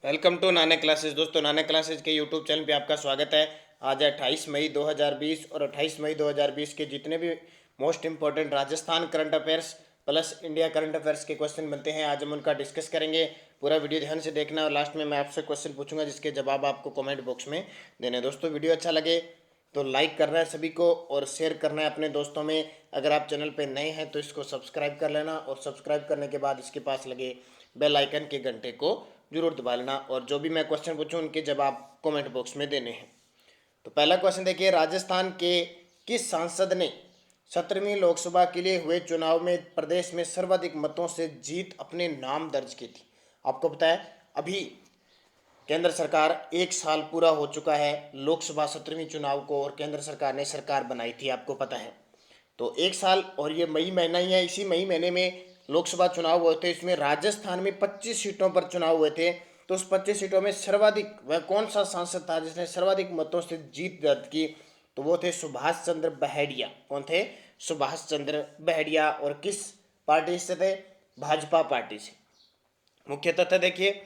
Welcome to Nanak classes. दोस्तों, Nanak classes के YouTube channel पे आपका स्वागत है। आज 28 मई 2020 और 28 मई 2020 के जितने भी most important Rajasthan current affairs plus India current affairs के क्वेश्चन बनते हैं, आज हम उनका डिस्कस करेंगे। पूरा वीडियो ध्यान से देखना और लास्ट में मैं आपसे क्वेश्चन पूछूंगा जिसके जवाब आपको कमेंट बॉक्स में देने हैं। दोस्तों, वीडियो अच्छा लगे तो लाइक करना है सभी को और शेयर करना है अपने दोस्तों में। अगर आप चैनल पर नए हैं तो इसको सब्सक्राइब कर लेना और सब्सक्राइब करने के बाद इसके पास लगे बेल आइकन के घंटे को जरूर दबा लेना और जो भी मैं क्वेश्चन पूछूं उनके जवाब कमेंट बॉक्स में देने हैं। तो पहला क्वेश्चन देखिए, राजस्थान के किस सांसद ने 17वीं लोकसभा के लिए हुए चुनाव में प्रदेश में सर्वाधिक मतों से जीत अपने नाम दर्ज की थी? आपको पता है अभी केंद्र सरकार एक साल पूरा हो चुका है लोकसभा 17वीं चुनाव को और केंद्र सरकार ने सरकार बनाई थी, आपको पता है। तो एक साल और ये मई महीना ही है, इसी मई महीने में लोकसभा चुनाव हुए थे। इसमें राजस्थान में 25 सीटों पर चुनाव हुए थे। तो उस 25 सीटों में सर्वाधिक वह कौन सा सांसद था जिसने सर्वाधिक मतों से जीत दर्ज की? तो वो थे सुभाष चंद्र बहेड़िया। कौन थे? सुभाष चंद्र बहेड़िया। और किस पार्टी से थे? भाजपा पार्टी से। मुख्य तथ्य देखिए,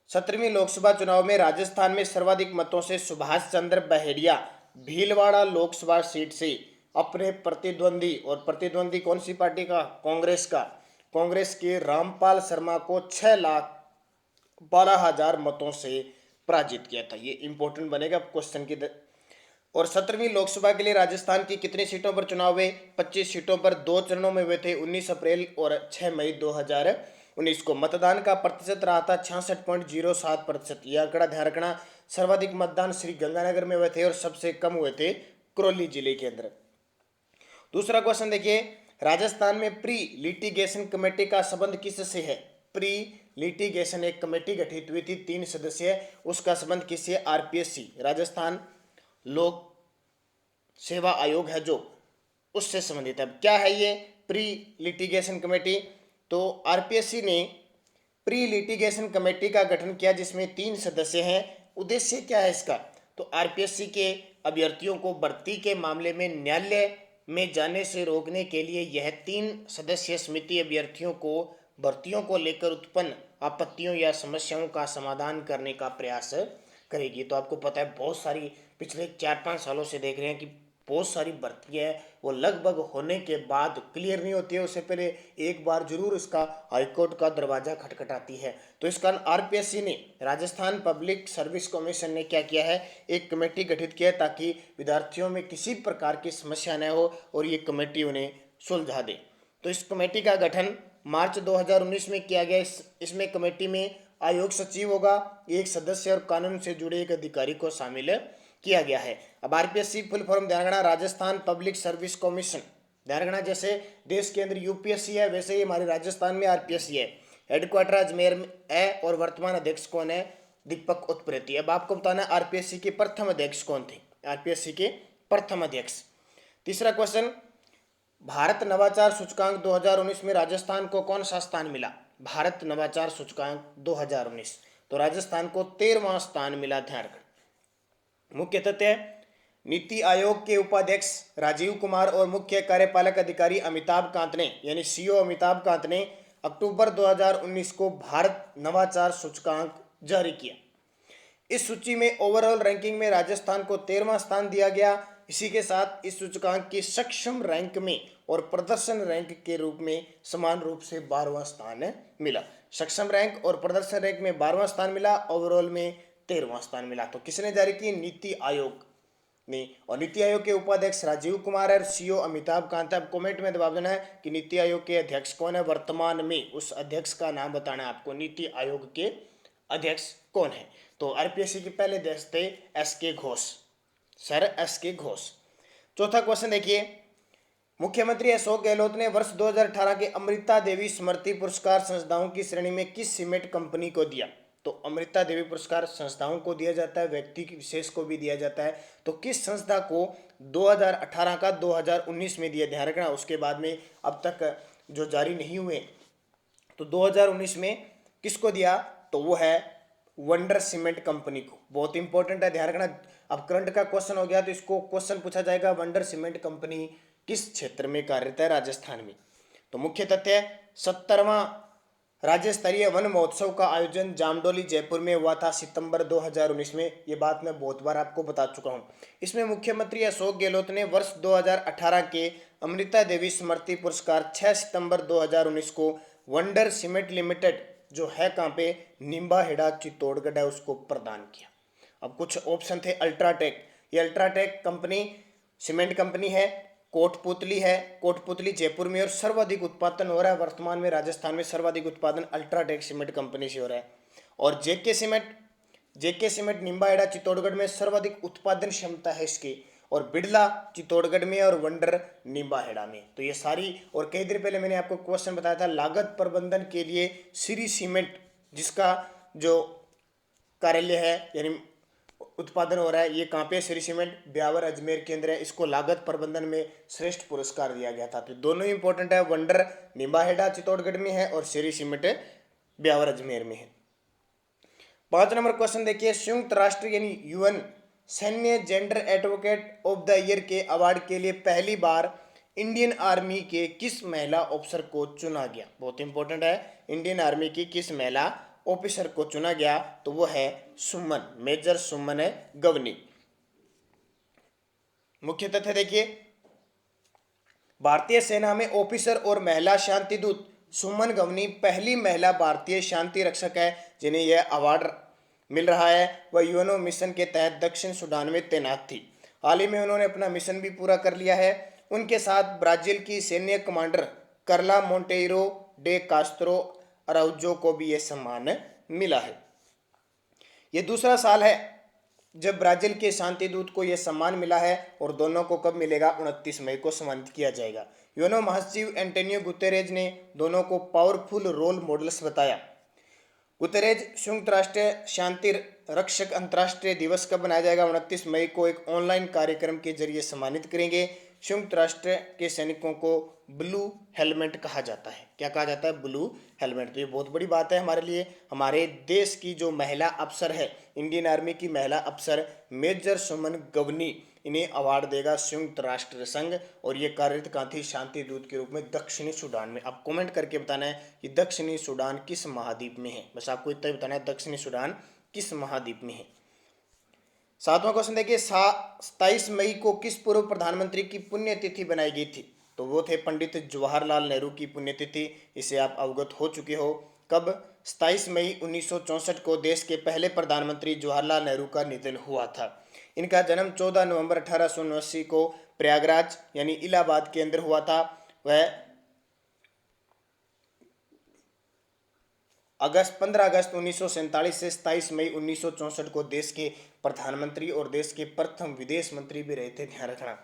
17वीं लोकसभा चुनाव में राजस्थान में सर्वाधिक मतों से सुभाष चंद्र बहेड़िया भीलवाड़ा लोकसभा सीट से अपने प्रतिद्वंदी, और प्रतिद्वंदी कौन सी पार्टी का? कांग्रेस का। कांग्रेस के रामपाल शर्मा को 6,12,000 मतों से पराजित किया था। ये इंपॉर्टेंट बनेगा क्वेश्चन की। और 17वीं लोकसभा के लिए राजस्थान की कितनी सीटों पर चुनाव हुए? 25 सीटों पर 2 चरणों में हुए थे, 19 अप्रैल और 6 मई 2019 को। मतदान का प्रतिशत रहा था 66.07%। यह आंकड़ा ध्यान रखना। सर्वाधिक मतदान श्री गंगानगर में हुए थे और सबसे कम हुए थे करौली जिले के अंदर। दूसरा क्वेश्चन देखिए, राजस्थान में प्री लिटिगेशन कमेटी का संबंध किससे है? प्री लिटिगेशन एक कमेटी गठित हुई थी 3 सदस्यीय, उसका संबंध किससे? आरपीएससी, राजस्थान लोक सेवा आयोग है जो, उससे संबंधित है। क्या है ये प्री लिटिगेशन कमेटी? तो आरपीएससी ने प्री लिटिगेशन कमेटी का गठन किया जिसमें 3 सदस्य हैं। उद्देश्य क्या है इसका? तो आरपीएससी के अभ्यर्थियों को भर्ती के मामले में न्यायालय में जाने से रोकने के लिए यह 3 सदस्यीय समिति अभ्यर्थियों को भर्तियों को लेकर उत्पन्न आपत्तियों या समस्याओं का समाधान करने का प्रयास करेगी। तो आपको पता है बहुत सारी पिछले 4-5 सालों से देख रहे हैं कि बहुत सारी भर्तियाँ है वो लगभग होने के बाद क्लियर नहीं होती है, उससे पहले एक बार जरूर इसका हाईकोर्ट का दरवाजा खटखटाती है। तो इस कारण आरपीएससी ने, राजस्थान पब्लिक सर्विस कमीशन ने क्या किया है? एक कमेटी गठित किया है ताकि विद्यार्थियों में किसी प्रकार की समस्या न हो और ये कमेटी उन्हें सुलझा दे। तो इस कमेटी का गठन मार्च 2019 में किया गया। इसमें कमेटी में आयोग सचिव होगा, एक सदस्य और कानून से जुड़े एक अधिकारी को शामिल किया गया है। अब आरपीएससी फुल फॉर्म ध्यान रखना, राजस्थान पब्लिक सर्विस कमीशन। ध्यान रखना, जैसे देश के अंदर यूपीएससी है वैसे ही हमारे राजस्थान में आरपीएससी है। हेडक्वार्टर अजमेर में है और वर्तमान अध्यक्ष कौन है? दीपक उत्प्रेती। अब आपको बताना आरपीएससी के प्रथम अध्यक्ष कौन थे? आरपीएससी के प्रथम अध्यक्ष। तीसरा क्वेश्चन, भारत नवाचार सूचकांक 2019 में राजस्थान को कौन सा स्थान मिला? भारत नवाचार सूचकांक 2019, तो राजस्थान को 13वां स्थान मिला। ध्यान रखना। मुख्य तथ्य, नीति आयोग के उपाध्यक्ष राजीव कुमार और मुख्य कार्यपालक अधिकारी अमिताभ कांत ने, यानी सीईओ अमिताभ कांत ने अक्टूबर 2019 को भारत नवाचार सूचकांक जारी किया। इस सूची में ओवरऑल रैंकिंग में राजस्थान को 13वां स्थान दिया गया। इसी के साथ इस सूचकांक की सक्षम रैंक में और प्रदर्शन रैंक के रूप में समान रूप से 12वां स्थान मिला। सक्षम रैंक और प्रदर्शन रैंक में 12वां स्थान मिला, ओवरऑल में 13वां स्थान मिला। तो किसने जारी की? नीति आयोग ने। और नीति आयोग के उपाध्यक्ष राजीव कुमार है, सीईओ अमिताभ कांत है। अब कमेंट में जवाब देना है कि नीति आयोग के अध्यक्ष कौन है वर्तमान में, उस अध्यक्ष का नाम बताना है आपको। नीति आयोग के अध्यक्ष कौन है? तो आरपीएससी के पहले अध्यक्ष थे एस के घोष, सर एस के घोष। चौथा क्वेश्चन देखिए, मुख्यमंत्री अशोक गहलोत ने वर्ष 2018 के अमृता देवी स्मृति पुरस्कार संस्थाओं की श्रेणी में किस सीमेंट कंपनी को दिया? तो अमृता देवी पुरस्कार संस्थाओं को दिया जाता है, व्यक्ति विशेष को भी दिया जाता है। तो किस संस्था को 2018 का 2019 में दिया? ध्यान रखना, उसके बाद में अब तक जो जारी नहीं हुए। तो 2019 में किसको दिया? तो वो है वंडर सीमेंट कंपनी को। बहुत इंपॉर्टेंट है, ध्यान रखना। अब करंट का क्वेश्चन हो गया तो इसको क्वेश्चन पूछा जाएगा, वंडर सीमेंट कंपनी किस क्षेत्र में कार्यरत है राजस्थान में? तो मुख्य तथ्य, 70वां राज्य स्तरीय वन महोत्सव का आयोजन जामडोली जयपुर में हुआ था सितंबर 2019 में। ये बात मैं बहुत बार आपको बता चुका हूँ। इसमें मुख्यमंत्री अशोक गहलोत ने वर्ष 2018 के अमृता देवी स्मृति पुरस्कार 6 सितंबर 2019 को वंडर सीमेंट लिमिटेड जो है कहाँ पे, निम्बाहेड़ा चित्तौड़गढ़ है, उसको प्रदान किया। अब कुछ ऑप्शन थे। अल्ट्राटेक, ये अल्ट्राटेक कंपनी सीमेंट कंपनी है, कोटपुतली है, कोटपुतली जयपुर में और सर्वाधिक उत्पादन हो रहा है वर्तमान में राजस्थान में, सर्वाधिक उत्पादन अल्ट्राटेक सीमेंट कंपनी से हो रहा है। और जेके सीमेंट निम्बाहेड़ा चित्तौड़गढ़ में सर्वाधिक उत्पादन क्षमता है इसकी, और बिड़ला चित्तौड़गढ़ में और वंडर निम्बाहेड़ा में। तो ये सारी, और कई देर पहले मैंने आपको क्वेश्चन बताया था लागत प्रबंधन के लिए श्री सीमेंट जिसका जो कार्यालय है यानी उत्पादन हो रहा है, ये कहाँ पे, श्री सीमेंट ब्यावर अजमेर के अंदर है। इसको लागत प्रबंधन में श्रेष्ठ पुरस्कार दिया गया था। तो दोनों ही इंपॉर्टेंट है, वंडर निम्बाहेड़ा चित्तौड़गढ़ में है और श्री सीमेंट ब्यावर अजमेर में है। 5 नंबर क्वेश्चन देखिए, संयुक्त राष्ट्र यानी यूएन सैन्य gender advocate of the year के अवार्ड के लिए पहली बार इंडियन आर्मी के किस महिला ऑफिसर को चुना गया। बहुत इंपॉर्टेंट है, इंडियन आर्मी की किस महिला ऑफिसर को चुना गया, तो वो है सुमन, मेजर सुमन गवनी। मुख्य तथ्य देखिए, भारतीय सेना में ऑफिसर और महिला शांति दूत सुमन गवनी पहली महिला भारतीय शांति रक्षक है जिन्हें यह अवार्ड मिल रहा है। वह यूएनओ मिशन के तहत दक्षिण सूडान में तैनात थी। हाल ही में उन्होंने अपना मिशन भी पूरा कर लिया है। उनके साथ ब्राजील की सैन्य कमांडर करला मोंटेiro डे कास्त्रो अराउजो को भी यह सम्मान मिला है। यह दूसरा साल है जब ब्राजील के शांति दूत को यह सम्मान मिला है और दोनों को कब मिलेगा, 29 मई को सम्मानित किया जाएगा। यूएनओ महासचिव एंटोनियो गुतेरेज ने दोनों को पावरफुल रोल मॉडल्स बताया। गुतेरेज संयुक्त राष्ट्र शांति रक्षक अंतर्राष्ट्रीय दिवस कब मनाया जाएगा, 29 मई को एक ऑनलाइन कार्यक्रम के जरिए सम्मानित करेंगे। संयुक्त राष्ट्र के सैनिकों को ब्लू हेलमेट कहा जाता है। क्या कहा जाता है, ब्लू हेलमेट। तो ये बहुत बड़ी बात है हमारे लिए। हमारे देश की जो महिला अफसर है, इंडियन आर्मी की महिला अफसर मेजर सुमन गवनी, इन्हें अवार्ड देगा संयुक्त राष्ट्र संघ। और ये कार्यरत कहाँ थी, शांति दूत के रूप में दक्षिणी सूडान में। आप कमेंट करके बताना है कि दक्षिणी सूडान किस महाद्वीप में है, बस आपको इतना ही बताना है दक्षिणी सूडान किस महाद्वीप में है। 7वां क्वेश्चन देखिए, 27 मई को किस पूर्व प्रधानमंत्री की पुण्यतिथि बनाई गई थी, तो वो थे पंडित जवाहरलाल नेहरू की पुण्यतिथि। इसे आप अवगत हो चुके हो। कब, 27 मई 1964 को देश के पहले प्रधानमंत्री जवाहरलाल नेहरू का निधन हुआ था। इनका जन्म 14 नवंबर 1879 को प्रयागराज यानी इलाहाबाद के अंदर हुआ था। वह 15 अगस्त 1947 से 27 मई 1964 को देश के प्रधानमंत्री और देश के प्रथम विदेश मंत्री भी रहे थे। ध्यान रखना,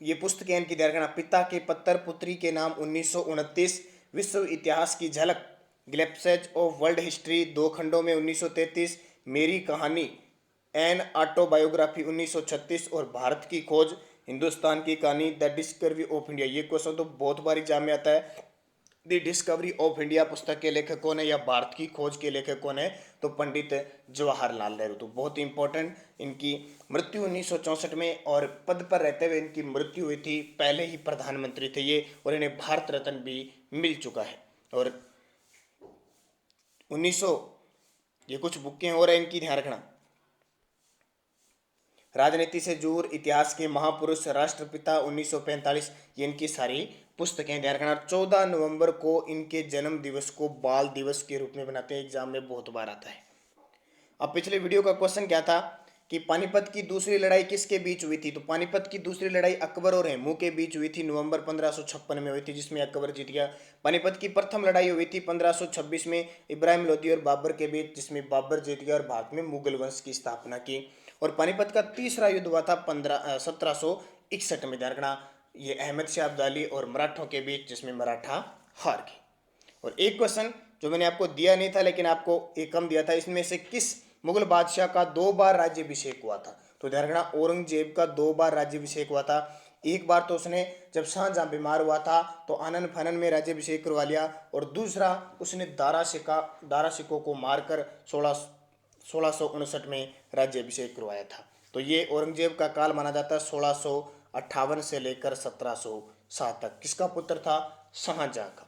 ये पुस्तकें इनकी ध्यान रखना। पिता के पत्थर, पुत्री के नाम 1929, विश्व इतिहास की झलक, ग्लिम्प्सेस ऑफ वर्ल्ड हिस्ट्री 2 खंडों में 1933, मेरी कहानी एन ऑटोबायोग्राफी 1936 और भारत की खोज, हिंदुस्तान की कहानी, द डिस्कवरी ऑफ इंडिया। ये क्वेश्चन तो बहुत बार एग्जाम में आता है। द डिस्कवरी ऑफ इंडिया पुस्तक के लेखक कौन है, या भारत की खोज के लेखक कौन है, तो पंडित जवाहरलाल नेहरू। तो बहुत इंपॉर्टेंट, इनकी मृत्यु 1964 में और पद पर रहते हुए इनकी मृत्यु हुई थी। पहले ही प्रधानमंत्री थे ये, और इन्हें भारत रत्न भी मिल चुका है। और 1900 ये कुछ बुकें और हैं इनकी, ध्यान रखना। राजनीति से दूर, इतिहास के महापुरुष, राष्ट्रपिता 1945, ये इनकी सारी पुस्तकें। ध्यान रखना, 14 नवंबर को इनके जन्म दिवस को बाल दिवस के रूप में बनाते हैं। एग्जाम में बहुत बार आता है। अब पिछले वीडियो का क्वेश्चन क्या था कि पानीपत की दूसरी लड़ाई किसके बीच हुई थी, तो पानीपत की दूसरी लड़ाई अकबर और हेमू के बीच हुई थी। नवंबर 1556 में हुई थी, जिसमें अकबर जीत गया। पानीपत की प्रथम लड़ाई हुई थी 1526 में इब्राहिम लोदी और बाबर के बीच, जिसमें बाबर जीत गया और भारत में मुगल वंश की स्थापना की। और पानीपत का तीसरा युद्ध हुआ था 1761 में। ध्यान रखना, ये अहमद शाह अब्दाली और मराठों के बीच, जिसमें मराठा हार गए। और एक क्वेश्चन जो मैंने आपको दिया नहीं था लेकिन आपको एक कम दिया था, इसमें से किस मुगल बादशाह का 2 बार राज्याभिषेक हुआ था, तो ध्यान रखना औरंगजेब का 2 बार राज्याभिषेक हुआ था। एक बार तो उसने जब शाहजहां बीमार हुआ था तो आनन फानन में राज्याभिषेक करवा लिया, और दूसरा उसने दारा सिकों को मारकर 1659 में राज्याभिषेक करवाया था। तो ये औरंगजेब का काल माना जाता है 1658 से लेकर 1700 शाह तक। किसका पुत्र था? शाहजहां का।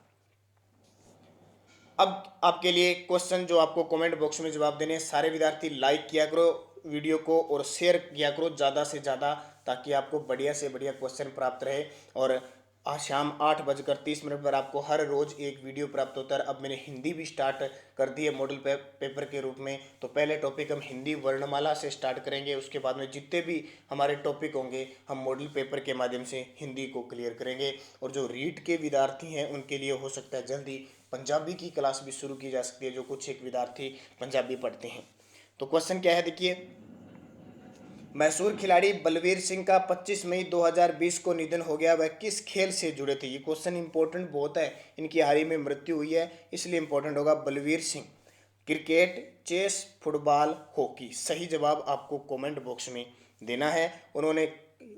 अब आपके लिए क्वेश्चन जो आपको कमेंट बॉक्स में जवाब देने हैं। सारे विद्यार्थी लाइक किया करो वीडियो को और शेयर किया करो ज़्यादा से ज़्यादा, ताकि आपको बढ़िया से बढ़िया क्वेश्चन प्राप्त रहे। और आज शाम 8:30 पर आपको हर रोज़ एक वीडियो प्राप्त होता है। अब मैंने हिंदी भी स्टार्ट कर दी है मॉडल पेपर के रूप में। तो पहले टॉपिक हम हिंदी वर्णमाला से स्टार्ट करेंगे, उसके बाद में जितने भी हमारे टॉपिक होंगे हम मॉडल पेपर के माध्यम से हिंदी को क्लियर करेंगे। और जो रीट के विद्यार्थी हैं उनके लिए हो सकता है जल्दी पंजाबी की क्लास भी शुरू की जा सकती है, जो कुछ एक विद्यार्थी पंजाबी पढ़ते हैं। तो क्वेश्चन क्या है देखिए, मशहूर खिलाड़ी बलवीर सिंह का 25 मई 2020 को निधन हो गया, वह किस खेल से जुड़े थे? ये क्वेश्चन इंपॉर्टेंट बहुत है, इनकी हाल ही में मृत्यु हुई है इसलिए इंपॉर्टेंट होगा। Balveer Singh cricket, chess, football, hockey. सही जवाब आपको कमेंट बॉक्स में देना है। उन्होंने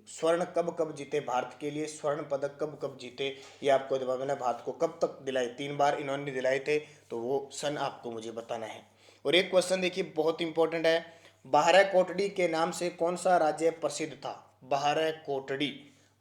स्वर्ण कब कब जीते भारत के लिए, स्वर्ण पदक कब कब जीते, ये आपको जवाब देना। भारत को कब तक दिलाए? 3 बार इन्होंने दिलाए थे, तो वो सन आपको मुझे बताना है। और एक क्वेश्चन देखिए बहुत इंपॉर्टेंट है, बाहरकोटड़ी के नाम से कौन सा राज्य प्रसिद्ध था? बाहरकोटड़ी,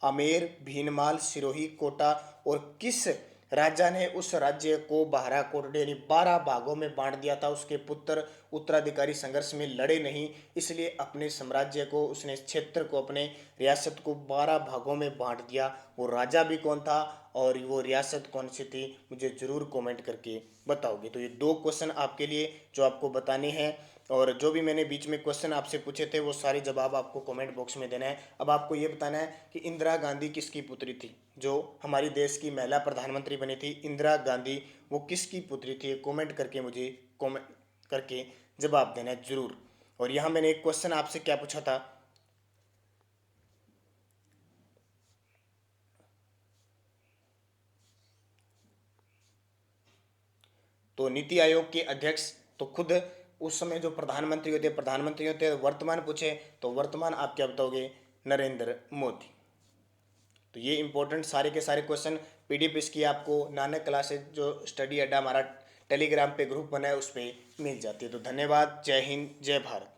आमेर, भीनमाल, सिरोही, कोटा। और किस राजा ने उस राज्य को बाहरकोटड़ी यानी 12 भागों में बांट दिया था? उसके पुत्र उत्तराधिकारी संघर्ष में लड़े नहीं, इसलिए अपने साम्राज्य को, उसने क्षेत्र को, अपने रियासत को 12 भागों में बांट दिया। वो राजा भी कौन था और वो रियासत कौन सी थी, मुझे ज़रूर कमेंट करके बताओगे। तो ये 2 क्वेश्चन आपके लिए जो आपको बताने हैं। और जो भी मैंने बीच में क्वेश्चन आपसे पूछे थे वो सारे जवाब आपको कमेंट बॉक्स में देना है। अब आपको ये बताना है कि इंदिरा गांधी किसकी पुत्री थी? जो हमारी देश की महिला प्रधानमंत्री बनी थी इंदिरा गांधी, वो किसकी पुत्री थी? कमेंट करके मुझे कमेंट करके जवाब देना है जरूर। और यहाँ मैंने एक क्वेश्चन आपसे क्या पूछा था, तो नीति आयोग के अध्यक्ष तो खुद उस समय जो प्रधानमंत्री होते वर्तमान पूछे तो वर्तमान आप क्या बताओगे? नरेंद्र मोदी। तो ये इंपॉर्टेंट सारे के सारे क्वेश्चन पीडीएफ इसकी आपको नानक क्लासेज जो स्टडी अड्डा हमारा टेलीग्राम पे ग्रुप बना है उस पर मिल जाती है। तो धन्यवाद, जय हिंद, जय भारत।